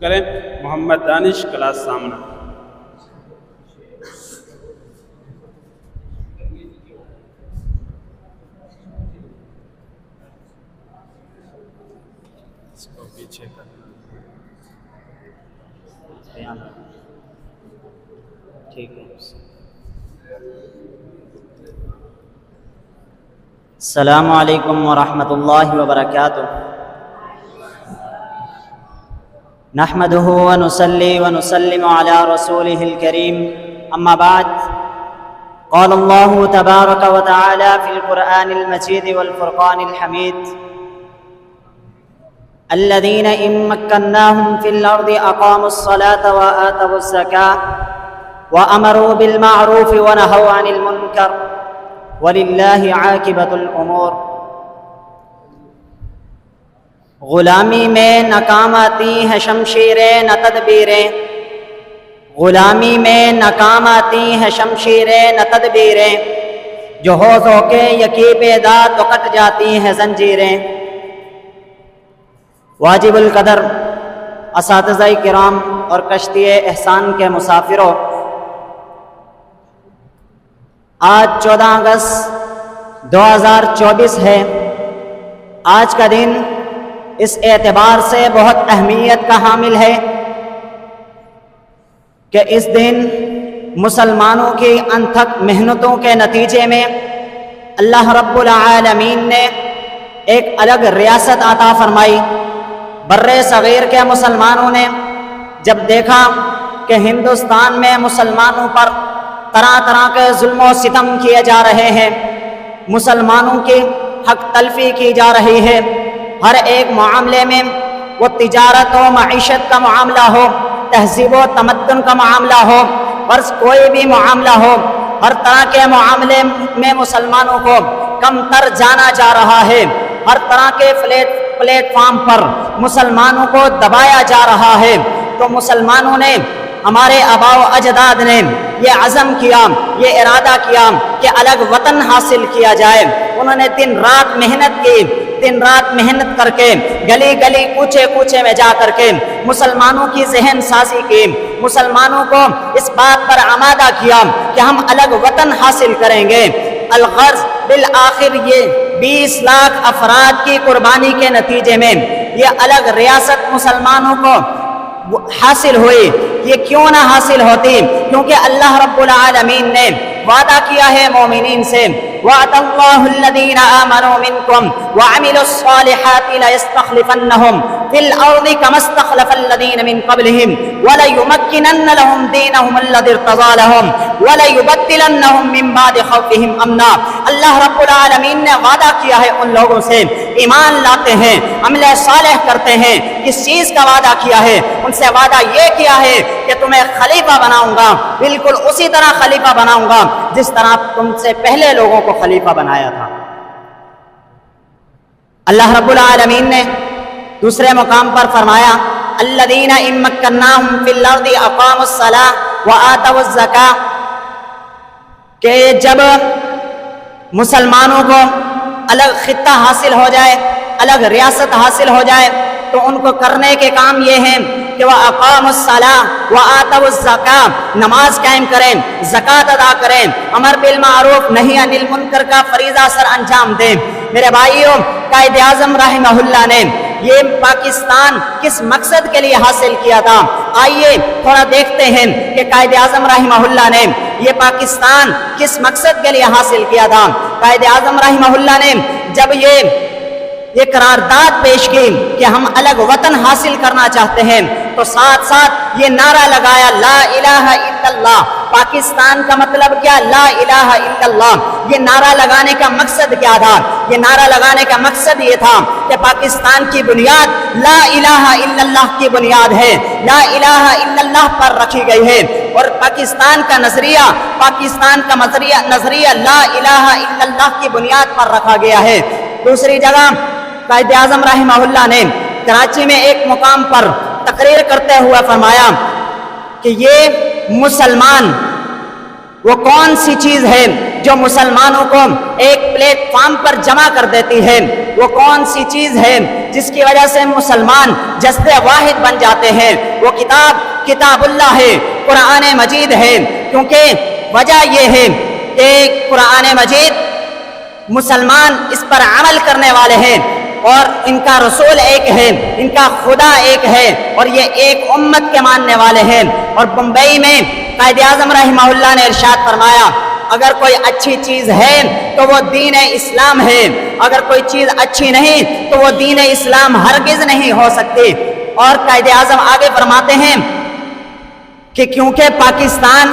کریں محمد دانش کلاس سامنا۔ اس کو پیچھے کر ٹھیک ہے۔ السلام علیکم ورحمۃ اللہ وبرکاتہ۔ نحمده ونصلي ونسلم على رسوله الكريم، اما بعد، قال الله تبارك وتعالى في القرآن المجيد والفرقان الحميد: الذين إن مكناهم في الأرض أقاموا الصلاة وآتوا الزكاة وأمروا بالمعروف ونهوا عن المنكر وللہ عاقبۃ الامور۔ غلامی میں ناکام آتی ہیں شمشیریں نہ تدبیریں، غلامی میں ناکام آتی ہیں شمشیریں نہ تدبیریں، جو ہوش ہو کے یکی پیدا تو کٹ جاتی ہیں زنجیریں۔ واجب القدر اساتذہ کرام اور کشتی احسان کے مسافروں، آج 14 اگست 2024 ہے۔ آج کا دن اس اعتبار سے بہت اہمیت کا حامل ہے کہ اس دن مسلمانوں کی انتھک محنتوں کے نتیجے میں اللہ رب العالمین نے ایک الگ ریاست عطا فرمائی۔ بر صغیر کے مسلمانوں نے جب دیکھا کہ ہندوستان میں مسلمانوں پر طرح طرح کے ظلم و ستم کیے جا رہے ہیں، مسلمانوں کی حق تلفی کی جا رہی ہے، ہر ایک معاملے میں، وہ تجارت و معیشت کا معاملہ ہو، تہذیب و تمدن کا معاملہ ہو، فرض کوئی بھی معاملہ ہو، ہر طرح کے معاملے میں مسلمانوں کو کم تر جانا جا رہا ہے، ہر طرح کے پلیٹ فارم پر مسلمانوں کو دبایا جا رہا ہے۔ تو مسلمانوں نے، ہمارے آباء و اجداد نے یہ عزم کیا، یہ ارادہ کیا کہ الگ وطن حاصل کیا جائے۔ انہوں نے دن رات محنت کی، دن رات محنت کر کے گلی گلی کوچے کوچے میں جا کر کے مسلمانوں کی ذہن سازی کی، مسلمانوں کو اس بات پر آمادہ کیا کہ ہم الگ وطن حاصل کریں گے۔ الغرض بالآخر یہ 20 لاکھ افراد کی قربانی کے نتیجے میں یہ الگ ریاست مسلمانوں کو حاصل ہوئی۔ یہ کیوں نہ حاصل ہوتی؟ کیونکہ اللہ رب العالمین نے وعدہ کیا ہے مومنین سے، وعد اللہ الذین آمنوا منکم وعملوا الصالحات لیستخلفنہم فی الارض کما استخلف الذین من قبلہم ولیمکنن لہم دینہم الذی ارتضی لہم وليبدلنهم من بعد خوفهم امنا۔ اللہ رب العالمین نے وعدہ کیا ہے ان لوگوں سے، ایمان لاتے ہیں، عمل صالح کرتے ہیں، کس چیز کا وعدہ کیا ہے؟ ان سے وعدہ یہ کیا ہے کہ تمہیں خلیفہ بناؤں گا، بالکل اسی طرح خلیفہ بناؤں گا جس طرح تم سے پہلے لوگوں کو خلیفہ بنایا تھا۔ اللہ رب العالمین نے دوسرے مقام پر فرمایا: الذین ان مکناہم فی الارض اقاموا الصلاۃ وآتوا الزکاۃ، کہ جب مسلمانوں کو الگ خطہ حاصل ہو جائے، الگ ریاست حاصل ہو جائے، تو ان کو کرنے کے کام یہ ہیں کہ وہ اقاموا الصلاۃ وآتوا الزکاۃ، نماز قائم کریں، زکوٰۃ ادا کریں، امر بالمعروف نہی عن المنکر کا فریضہ سر انجام دیں۔ میرے بھائیوں، قائد اعظم رحمہ اللہ نے یہ پاکستان کس مقصد کے لیے حاصل کیا تھا؟ آئیے تھوڑا دیکھتے ہیں کہ قائد اعظم رحمہ اللہ نے یہ پاکستان کس مقصد کے لیے حاصل کیا تھا۔ قائد اعظم رحمہ اللہ نے جب یہ قرارداد پیش کی کہ ہم الگ وطن حاصل کرنا چاہتے ہیں، تو ساتھ ساتھ یہ نعرہ لگایا: لا الہ الا اللہ۔ پاکستان کا مطلب کیا؟ لا الہ الا اللہ۔ یہ نعرہ لگانے کا مقصد کیا تھا؟ یہ نعرہ لگانے کا مقصد یہ تھا کہ پاکستان کی بنیاد لا الہ الا اللہ کی بنیاد ہے، لا الہ الا اللہ پر رکھی گئی ہے، اور پاکستان کا نظریہ لا الہ الا اللہ کی بنیاد پر رکھا گیا ہے۔ دوسری جگہ قائد اعظم رحمہ اللہ نے کراچی میں ایک مقام پر تقریر کرتے ہوئے فرمایا کہ یہ مسلمان وہ کون سی چیز ہے جو مسلمانوں کو ایک پلیٹ فارم پر جمع کر دیتی ہے؟ وہ کون سی چیز ہے جس کی وجہ سے مسلمان جسد واحد بن جاتے ہیں؟ وہ کتاب اللہ ہے، قرآن مجید ہے، کیونکہ وجہ یہ ہے کہ قرآن مجید مسلمان اس پر عمل کرنے والے ہیں، اور ان کا رسول ایک ہے، ان کا خدا ایک ہے، اور یہ ایک امت کے ماننے والے ہیں۔ اور بمبئی میں قائد اعظم رحمہ اللہ نے ارشاد فرمایا، اگر کوئی اچھی چیز ہے تو وہ دین اسلام ہے، اگر کوئی چیز اچھی نہیں تو وہ دین اسلام ہرگز نہیں ہو سکتی۔ اور قائد اعظم آگے فرماتے ہیں کہ کیونکہ پاکستان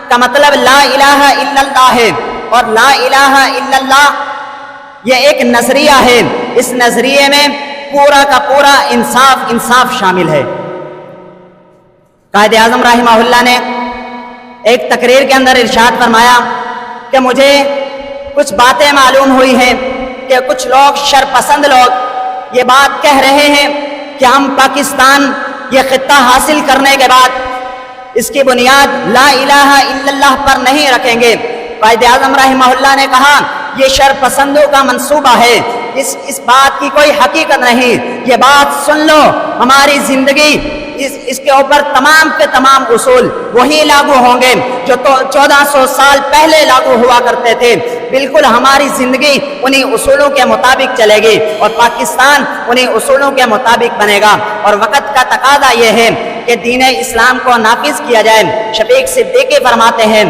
کا مطلب لا الہ الا اللہ ہے، اور لا الہ الا اللہ یہ ایک نظریہ ہے، اس نظریے میں پورا کا پورا انصاف شامل ہے۔ قائد اعظم رحمہ اللہ نے ایک تقریر کے اندر ارشاد فرمایا کہ مجھے کچھ باتیں معلوم ہوئی ہیں کہ کچھ لوگ شرپسند لوگ یہ بات کہہ رہے ہیں کہ ہم پاکستان یہ خطہ حاصل کرنے کے بعد اس کی بنیاد لا الہ الا اللہ پر نہیں رکھیں گے۔ قائد اعظم رحمہ اللہ نے کہا یہ شرپسندوں کا منصوبہ ہے، اس بات کی کوئی حقیقت نہیں، یہ بات سن لو، ہماری زندگی اس کے اوپر تمام کے تمام اصول وہی لاگو ہوں گے جو 1400 سال پہلے لاگو ہوا کرتے تھے، بالکل ہماری زندگی انہی اصولوں کے مطابق چلے گی، اور پاکستان انہی اصولوں کے مطابق بنے گا۔ اور وقت کا تقاضا یہ ہے کہ دین اسلام کو نافذ کیا جائے۔ شفیق صدیقی فرماتے ہیں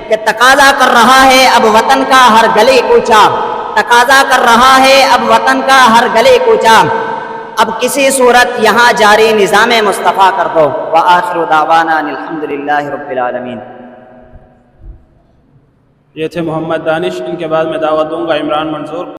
کہ تقاضا کر رہا ہے اب وطن کا ہر گلی کوچا، تقاضا کر رہا ہے اب وطن کا ہر گلی کوچا، اب کسی صورت یہاں جاری نظام مصطفیٰ کر دو۔ وآخر دعوانا الحمدللہ رب العالمین۔ یہ تھے محمد دانش، ان کے بعد میں دعوت دوں گا عمران منظور۔